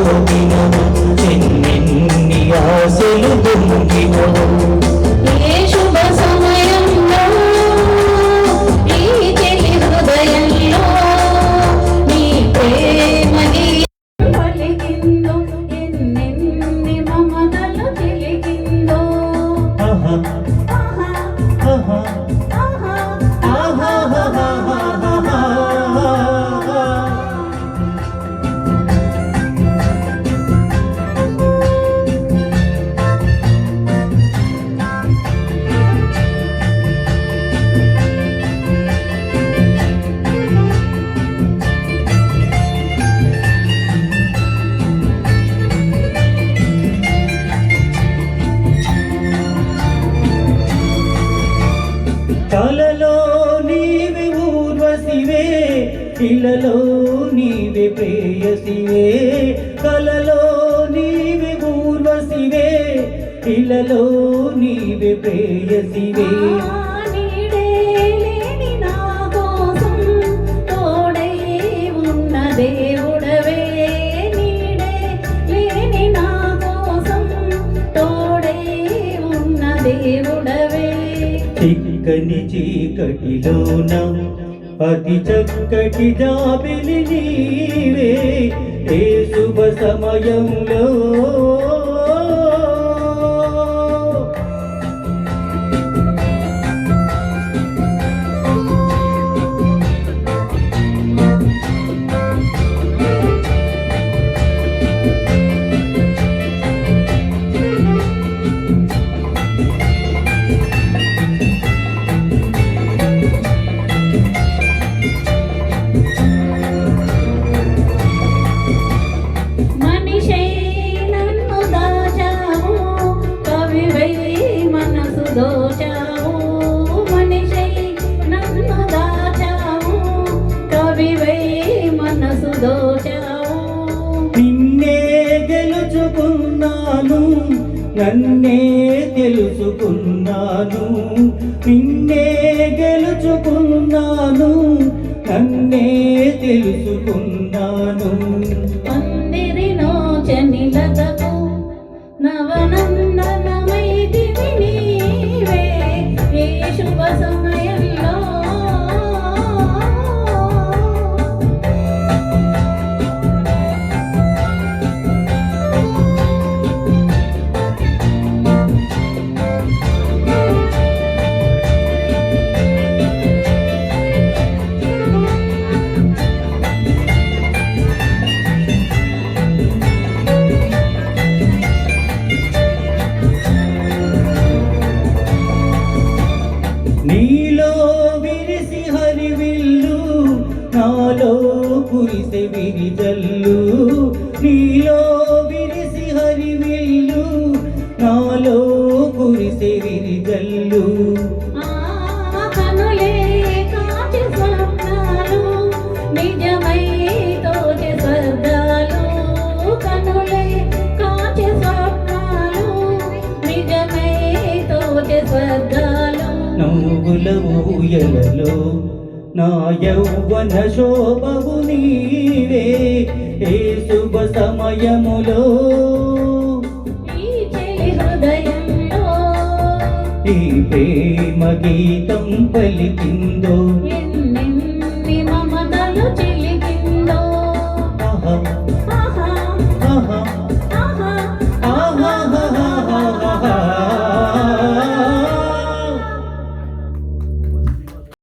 మోగినవు ఎన్నెన్ని ఆశలు పొంగినవు ఏ శుభ సమయంలో ఈ చెలి హృదయంలో నీ ప్రేమ పలికిందో ఎన్నెన్ని మమతలు తెలిగిందో కలలో నీవే ఊర్వశివే ఇలలో నీవే ప్రేయసివే కలలో నీవే ఊర్వశివే ఇలలో నీవే ప్రేయసివే నీడే లేని నా కోసం తోడై ఉన్న దేవుడవే నీడే లేని నా కోసం తోడై ఉన్న దేవుడవే చిక్కని చీకటిలోన అతి చక్కటి జాబిలి నీవే ఏ శుభ సమయంలో దోచావు మనిషై నన్ను దాచావు కవివై మనసు దోచావు నిన్నే గెలుచుకున్నాను నన్నే తెలుసుకున్నాను నిన్నే గెలుచుకున్నాను నన్నే తెలుసుకున్నాను పందిరి నోచనిలతకు నవనందనమైదివి నీవే ఏ శుభ సమయంలో నీలో విరిసి హరివిల్లు నాలో కురిసె విరిజల్లు నీలో విరిసి హరివిల్లు నాలో కురిసె విరిజల్లు కనులే కాచి స్వప్నాలు నిజమై తోచే స్వర్గాలు కనులే కాచి స్వప్నాలు నిజమై తోచే స్వర్గాలు నవ్వుల ఊయలలో నా యౌవన శోభవు నీవే ఏ శుభ సమయములో ఈ చెలి హృదయంలో ఈ ప్రేమ గీతం పలికిందో ఎన్నెన్ని మమతలు